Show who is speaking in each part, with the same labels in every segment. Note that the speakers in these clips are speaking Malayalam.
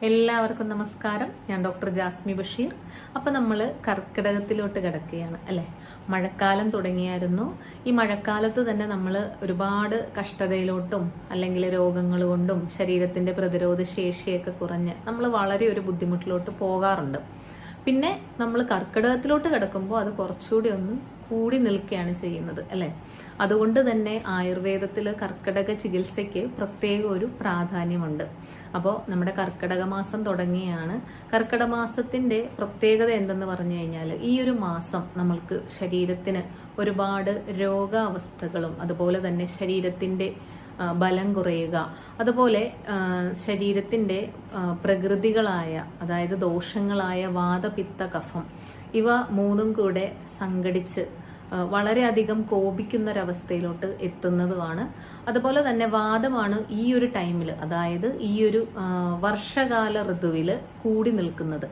Speaker 1: എല്ലാവർക്കും നമസ്കാരം. ഞാൻ ഡോക്ടർ ജാസ്മി ബഷീർ. അപ്പൊ നമ്മൾ കർക്കിടകത്തിലോട്ട് കിടക്കുകയാണ് അല്ലെ. മഴക്കാലം തുടങ്ങിയായിരുന്നു. ഈ മഴക്കാലത്ത് തന്നെ നമ്മൾ ഒരുപാട് കഷ്ടതയിലോട്ടും അല്ലെങ്കിൽ രോഗങ്ങൾ കൊണ്ടും ശരീരത്തിന്റെ പ്രതിരോധ ശേഷിയൊക്കെ കുറഞ്ഞ് നമ്മൾ വളരെ ഒരു ബുദ്ധിമുട്ടിലോട്ട് പോകാറുണ്ട്. പിന്നെ നമ്മൾ കർക്കിടകത്തിലോട്ട് കിടക്കുമ്പോൾ അത് കുറച്ചുകൂടി ഒന്ന് കൂടി നിൽക്കുകയാണ് ചെയ്യുന്നത് അല്ലെ. അതുകൊണ്ട് തന്നെ ആയുർവേദത്തിൽ കർക്കിടക ചികിത്സയ്ക്ക് പ്രത്യേക ഒരു പ്രാധാന്യമുണ്ട്. അപ്പോൾ നമ്മുടെ കർക്കിടക മാസം തുടങ്ങിയാണ്. കർക്കിടക മാസത്തിന്റെ പ്രത്യേകത എന്തെന്ന് പറഞ്ഞു കഴിഞ്ഞാൽ ഈ ഒരു മാസം നമ്മൾക്ക് ശരീരത്തിന് ഒരുപാട് രോഗാവസ്ഥകളും അതുപോലെ തന്നെ ശരീരത്തിന്റെ ബലം കുറയുക, അതുപോലെ ശരീരത്തിന്റെ പ്രകൃതികളായ അതായത് ദോഷങ്ങളായ വാതപിത്ത കഫം ഇവ മൂന്നും കൂടെ സംഘടിച്ച് വളരെയധികം കോപിക്കുന്ന ഒരവസ്ഥയിലോട്ട് എത്തുന്നതുമാണ്. അതുപോലെ തന്നെ വാദമാണ് ഈ ഒരു ടൈമിൽ, അതായത് ഈ ഒരു വർഷകാല ഋതുവിൽ കൂടി നിൽക്കുന്നത്.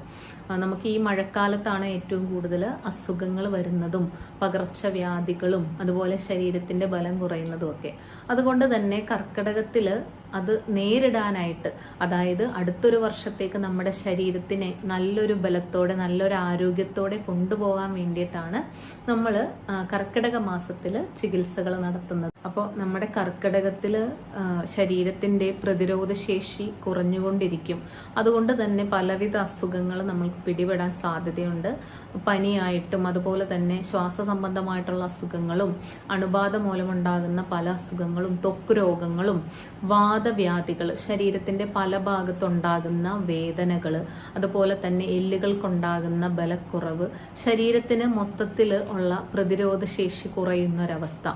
Speaker 1: നമുക്ക് ഈ മഴക്കാലത്താണ് ഏറ്റവും കൂടുതൽ അസുഖങ്ങൾ വരുന്നതും പകർച്ചവ്യാധികളും അതുപോലെ ശരീരത്തിന്റെ ബലം കുറയുന്നതും ഒക്കെ. അതുകൊണ്ട് തന്നെ കർക്കിടകത്തില് അത് നേരിടാനായിട്ട്, അതായത് അടുത്തൊരു വർഷത്തേക്ക് നമ്മുടെ ശരീരത്തിനെ നല്ലൊരു ബലത്തോടെ നല്ലൊരു ആരോഗ്യത്തോടെ കൊണ്ടുപോകാൻ വേണ്ടിയിട്ടാണ് നമ്മൾ കർക്കിടക മാസത്തില് ചികിത്സകൾ നടത്തുന്നത്. അപ്പോൾ നമ്മുടെ കർക്കിടകത്തില് ശരീരത്തിന്റെ പ്രതിരോധ ശേഷി കുറഞ്ഞുകൊണ്ടിരിക്കും. അതുകൊണ്ട് തന്നെ പലവിധ അസുഖങ്ങൾ നമ്മൾക്ക് പിടിപെടാൻ സാധ്യതയുണ്ട്. പനിയായിട്ടും അതുപോലെ തന്നെ ശ്വാസ സംബന്ധമായിട്ടുള്ള അസുഖങ്ങളും അണുബാധ മൂലമുണ്ടാകുന്ന പല അസുഖങ്ങളും ത്വക്ക് രോഗങ്ങളും വാതവ്യാധികൾ, ശരീരത്തിന്റെ പല ഭാഗത്തുണ്ടാകുന്ന വേദനകൾ, അതുപോലെ തന്നെ എല്ലുകൾക്കുണ്ടാകുന്ന ബലക്കുറവ്, ശരീരത്തിന് മൊത്തത്തിൽ ഉള്ള പ്രതിരോധ ശേഷി കുറയുന്ന ഒരവസ്ഥ.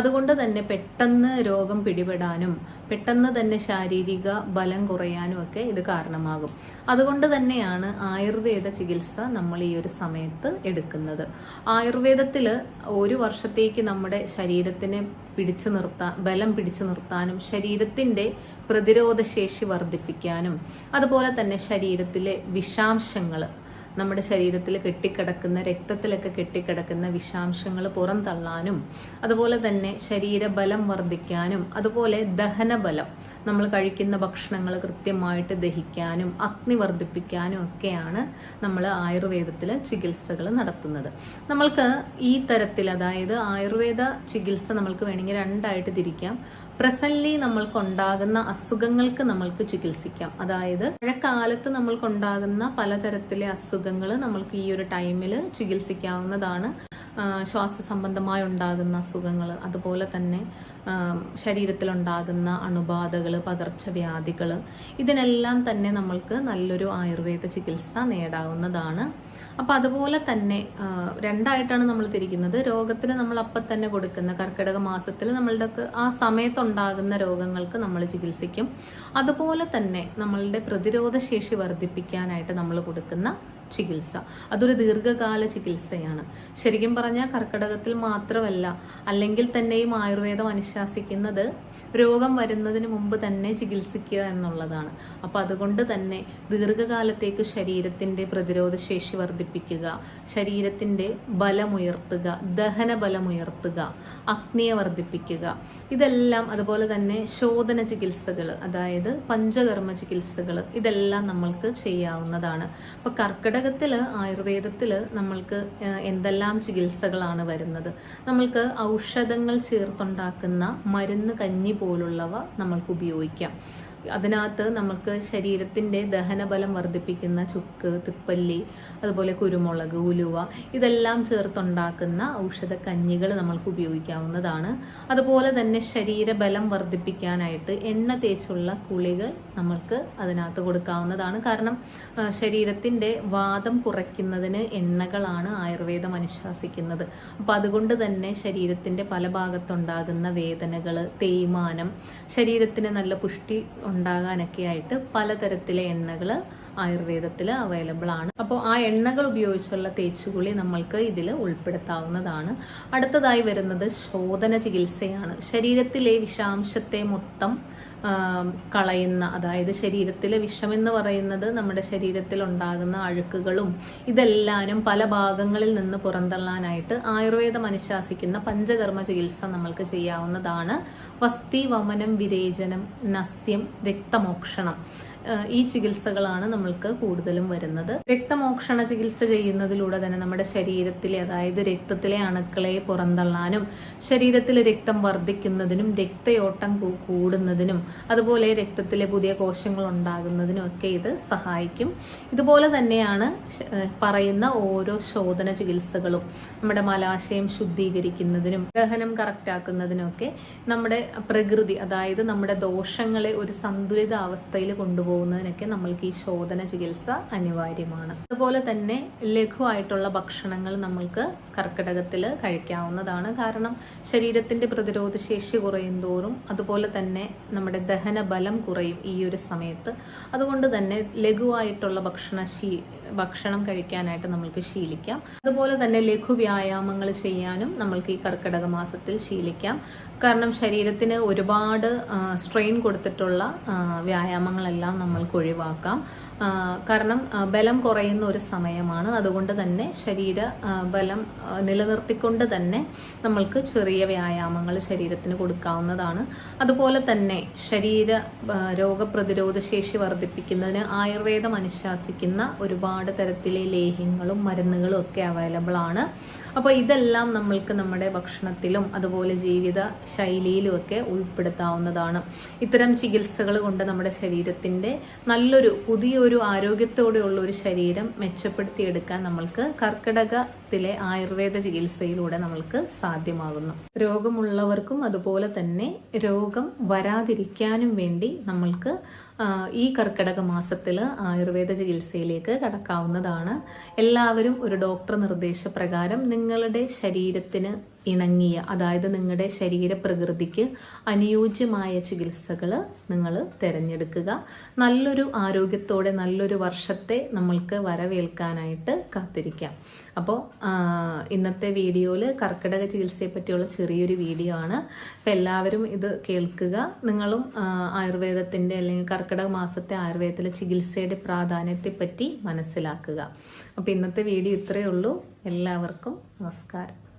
Speaker 1: അതുകൊണ്ട് തന്നെ പെട്ടെന്ന് രോഗം പിടിപെടാനും പെട്ടെന്ന് തന്നെ ശാരീരിക ബലം കുറയാനും ഒക്കെ ഇത് കാരണമാകും. അതുകൊണ്ട് തന്നെയാണ് ആയുർവേദ ചികിത്സ നമ്മൾ ഈ ഒരു സമയത്ത് എടുക്കുന്നത്. ആയുർവേദത്തില് ഒരു വർഷത്തേക്ക് നമ്മുടെ ശരീരത്തിനെ ബലം പിടിച്ചു നിർത്താനും ശരീരത്തിന്റെ പ്രതിരോധ ശേഷി വർദ്ധിപ്പിക്കാനും അതുപോലെ തന്നെ ശരീരത്തിലെ വിഷാംശങ്ങൾ, നമ്മുടെ ശരീരത്തിൽ കെട്ടിക്കിടക്കുന്ന രക്തത്തിലൊക്കെ കെട്ടിക്കിടക്കുന്ന വിഷാംശങ്ങൾ പുറന്തള്ളാനും അതുപോലെ തന്നെ ശരീരബലം വർദ്ധിക്കാനും അതുപോലെ ദഹനബലം, നമ്മൾ കഴിക്കുന്ന ഭക്ഷണങ്ങൾ കൃത്യമായിട്ട് ദഹിക്കാനും അഗ്നി വർദ്ധിപ്പിക്കാനും ഒക്കെയാണ് നമ്മൾ ആയുർവേദത്തിലെ ചികിത്സകൾ നടത്തുന്നത്. നമ്മൾക്ക് ഈ തരത്തിൽ, അതായത് ആയുർവേദ ചികിത്സ നമ്മൾക്ക് വേണമെങ്കിൽ രണ്ടായിട്ട് തിരിക്കാം. പ്രസന്റ്ലി നമ്മൾക്കുണ്ടാകുന്ന അസുഖങ്ങൾക്ക് നമ്മൾക്ക് ചികിത്സിക്കാം. അതായത് മഴക്കാലത്ത് നമ്മൾക്കുണ്ടാകുന്ന പലതരത്തിലെ അസുഖങ്ങൾ നമ്മൾക്ക് ഈ ഒരു ടൈമിൽ ചികിത്സിക്കാവുന്നതാണ്. ശ്വാസ സംബന്ധമായി ഉണ്ടാകുന്ന അസുഖങ്ങൾ, അതുപോലെ തന്നെ ശരീരത്തിലുണ്ടാകുന്ന അണുബാധകൾ, പകർച്ചവ്യാധികൾ, ഇതിനെല്ലാം തന്നെ നമ്മൾക്ക് നല്ലൊരു ആയുർവേദ ചികിത്സ നേടാവുന്നതാണ്. അപ്പൊ അതുപോലെ തന്നെ രണ്ടായിട്ടാണ് നമ്മൾ തിരിക്കുന്നത്. രോഗത്തിന് നമ്മൾ അപ്പം തന്നെ കൊടുക്കുന്ന കർക്കിടക മാസത്തിൽ നമ്മളുടെ ആ സമയത്തുണ്ടാകുന്ന രോഗങ്ങൾക്ക് നമ്മൾ ചികിത്സിക്കും. അതുപോലെ തന്നെ നമ്മളുടെ പ്രതിരോധ ശേഷി വർദ്ധിപ്പിക്കാനായിട്ട് നമ്മൾ കൊടുക്കുന്ന ചികിത്സ അതൊരു ദീർഘകാല ചികിത്സയാണ്. ശരിക്കും പറഞ്ഞാൽ കർക്കിടകത്തിൽ മാത്രമല്ല, അല്ലെങ്കിൽ തന്നെയും ആയുർവേദം അനുശാസിക്കുന്നത് രോഗം വരുന്നതിന് മുമ്പ് തന്നെ ചികിത്സിക്കുക എന്നുള്ളതാണ്. അപ്പൊ അതുകൊണ്ട് തന്നെ ദീർഘകാലത്തേക്ക് ശരീരത്തിന്റെ പ്രതിരോധ ശേഷി വർദ്ധിപ്പിക്കുക, ശരീരത്തിന്റെ ബലമുയർത്തുക, ദഹന ബലമുയർത്തുക, അഗ്നിയെ വർദ്ധിപ്പിക്കുക, ഇതെല്ലാം, അതുപോലെ തന്നെ ശോധന ചികിത്സകൾ, അതായത് പഞ്ചകർമ്മ ചികിത്സകൾ, ഇതെല്ലാം നമ്മൾക്ക് ചെയ്യാവുന്നതാണ്. അപ്പൊ കർക്കിടകത്തില് ആയുർവേദത്തില് നമ്മൾക്ക് എന്തെല്ലാം ചികിത്സകളാണ് വരുന്നത്? നമ്മൾക്ക് ഔഷധങ്ങൾ ചേർത്തുണ്ടാക്കുന്ന മരുന്ന് കഞ്ഞി പോലുള്ളവ നമ്മൾക്ക് ഉപയോഗിക്കാം. അതിനകത്ത് നമുക്ക് ശരീരത്തിന്റെ ദഹനബലം വർദ്ധിപ്പിക്കുന്ന ചുക്ക്, തിപ്പല്ലി, അതുപോലെ കുരുമുളക്, ഉലുവ, ഇതെല്ലാം ചേർത്തുണ്ടാക്കുന്ന ഔഷധ കഞ്ഞികൾ നമ്മൾക്ക് ഉപയോഗിക്കാവുന്നതാണ്. അതുപോലെ തന്നെ ശരീരബലം വർദ്ധിപ്പിക്കാനായിട്ട് എണ്ണ തേച്ചുള്ള കുളികൾ നമ്മൾക്ക് അതിനകത്ത് കൊടുക്കാവുന്നതാണ്. കാരണം ശരീരത്തിന്റെ വാദം കുറയ്ക്കുന്നതിന് എണ്ണകളാണ് ആയുർവേദം അനുശാസിക്കുന്നത്. അപ്പൊ അതുകൊണ്ട് തന്നെ ശരീരത്തിന്റെ പല ഭാഗത്തുണ്ടാകുന്ന വേദനകള്, തേയ്മാനം, ശരീരത്തിന് നല്ല പുഷ്ടി ഉണ്ടാകാനൊക്കെ ആയിട്ട് പലതരത്തിലെ എണ്ണകൾ ആയുർവേദത്തിൽ അവൈലബിൾ ആണ്. അപ്പോൾ ആ എണ്ണകൾ ഉപയോഗിച്ചുള്ള തേച്ചുകുളി നമ്മൾക്ക് ഇതിൽ ഉൾപ്പെടുത്താവുന്നതാണ്. അടുത്തതായി വരുന്നത് ശോധന ചികിത്സയാണ്. ശരീരത്തിലെ വിഷാംശത്തെ മൊത്തം കളയുന്ന, അതായത് ശരീരത്തിലെ വിഷമെന്ന് പറയുന്നത് നമ്മുടെ ശരീരത്തിൽ ഉണ്ടാകുന്ന അഴുക്കുകളും ഇതെല്ലാനും പല ഭാഗങ്ങളിൽ നിന്ന് പുറന്തള്ളാനായിട്ട് ആയുർവേദം അനുശാസിക്കുന്ന പഞ്ചകർമ്മ ചികിത്സ നമ്മൾക്ക് ചെയ്യാവുന്നതാണ്. വസ്തി, വമനം, വിരേചനം, നസ്യം, രക്തമോക്ഷണം, ഈ ചികിത്സകളാണ് നമ്മൾക്ക് കൂടുതലും വരുന്നത്. രക്തമോക്ഷണ ചികിത്സ ചെയ്യുന്നതിലൂടെ തന്നെ നമ്മുടെ ശരീരത്തിലെ, അതായത് രക്തത്തിലെ അണുക്കളെ പുറന്തള്ളാനും ശരീരത്തിലെ രക്തം വർദ്ധിക്കുന്നതിനും രക്തയോട്ടം കൂടുന്നതിനും അതുപോലെ രക്തത്തിലെ പുതിയ കോശങ്ങൾ ഉണ്ടാകുന്നതിനും ഒക്കെ ഇത് സഹായിക്കും. ഇതുപോലെ തന്നെയാണ് പറയുന്ന ഓരോ ശോധന ചികിത്സകളും നമ്മുടെ മലാശയം ശുദ്ധീകരിക്കുന്നതിനും ദഹനം കറക്റ്റ് ആക്കുന്നതിനും ഒക്കെ നമ്മുടെ പ്രകൃതി, അതായത് നമ്മുടെ ദോഷങ്ങളെ ഒരു സന്തുലിത അവസ്ഥയിൽ കൊണ്ടുപോകുന്നതിനൊക്കെ നമ്മൾക്ക് ഈ ശോധന ചികിത്സ അനിവാര്യമാണ്. അതുപോലെ തന്നെ ലഘുവായിട്ടുള്ള ഭക്ഷണങ്ങൾ നമ്മൾക്ക് കർക്കിടകത്തിൽ കഴിക്കാവുന്നതാണ്. കാരണം ശരീരത്തിന്റെ പ്രതിരോധ ശേഷി കുറയും തോറും അതുപോലെ തന്നെ നമ്മുടെ ദഹന ബലം കുറയും ഈ ഒരു സമയത്ത്. അതുകൊണ്ട് തന്നെ ലഘുവായിട്ടുള്ള ഭക്ഷണം കഴിക്കാനായിട്ട് നമ്മൾക്ക് ശീലിക്കാം. അതുപോലെ തന്നെ ലഘു വ്യായാമങ്ങൾ ചെയ്യാനും നമ്മൾക്ക് ഈ കർക്കിടക മാസത്തിൽ ശീലിക്കാം. കാരണം ശരീരത്തിന് ഒരുപാട് സ്ട്രെയിൻ കൊടുത്തിട്ടുള്ള വ്യായാമങ്ങളെല്ലാം നമ്മൾക്ക് ഒഴിവാക്കാം. കാരണം ബലം കുറയുന്ന ഒരു സമയമാണ്. അതുകൊണ്ട് തന്നെ ശരീര ബലം നിലനിർത്തിക്കൊണ്ട് തന്നെ നമ്മൾക്ക് ചെറിയ വ്യായാമങ്ങൾ ശരീരത്തിന് കൊടുക്കാവുന്നതാണ്. അതുപോലെ തന്നെ രോഗപ്രതിരോധ ശേഷി വർദ്ധിപ്പിക്കുന്നതിന് ആയുർവേദം അനുശാസിക്കുന്ന ഒരുപാട് തരത്തിലെ ലേഹ്യങ്ങളും മരുന്നുകളും ഒക്കെ അവൈലബിൾ ആണ്. അപ്പോൾ ഇതെല്ലാം നമ്മൾക്ക് നമ്മുടെ ഭക്ഷണത്തിലും അതുപോലെ ജീവിത ശൈലിയിലും ഒക്കെ ഉൾപ്പെടുത്താവുന്നതാണ്. ഇത്തരം ചികിത്സകൾ കൊണ്ട് നമ്മുടെ ശരീരത്തിന്റെ പുതിയൊരു ആരോഗ്യത്തോടെയുള്ള ഒരു ശരീരം മെച്ചപ്പെടുത്തിയെടുക്കാൻ നമ്മൾക്ക് കർക്കിടകത്തിലെ ആയുർവേദ ചികിത്സയിലൂടെ നമ്മൾക്ക് സാധ്യമാകുന്നു. രോഗമുള്ളവർക്കും അതുപോലെ തന്നെ രോഗം വരാതിരിക്കാനും വേണ്ടി നമ്മൾക്ക് ഈ കർക്കിടക മാസത്തിൽ ആയുർവേദ ചികിത്സയിലേക്ക് കടക്കാവുന്നതാണ്. എല്ലാവരും ഒരു ഡോക്ടർ നിർദ്ദേശപ്രകാരം നിങ്ങളുടെ ശരീരത്തിന് ഇണങ്ങിയ, അതായത് നിങ്ങളുടെ ശരീരപ്രകൃതിക്ക് അനുയോജ്യമായ ചികിത്സകൾ നിങ്ങൾ തിരഞ്ഞെടുക്കുക. നല്ലൊരു ആരോഗ്യത്തോടെ നല്ലൊരു വർഷത്തെ നമ്മൾക്ക് വരവേൽക്കാനായിട്ട് കാത്തിരിക്കാം. അപ്പോൾ ഇന്നത്തെ വീഡിയോയിൽ കർക്കിടക ചികിത്സയെ പറ്റിയുള്ള ചെറിയൊരു വീഡിയോ ആണ്. അപ്പം എല്ലാവരും ഇത് കേൾക്കുക. നിങ്ങളും ആയുർവേദത്തിന്റെ അല്ലെങ്കിൽ കർക്കിടക മാസത്തെ ആയുർവേദത്തിലെ ചികിത്സയുടെ പ്രാധാന്യത്തെ പറ്റി മനസ്സിലാക്കുക. അപ്പം ഇന്നത്തെ വീഡിയോ ഇത്രയേ ഉള്ളൂ. എല്ലാവർക്കും നമസ്കാരം.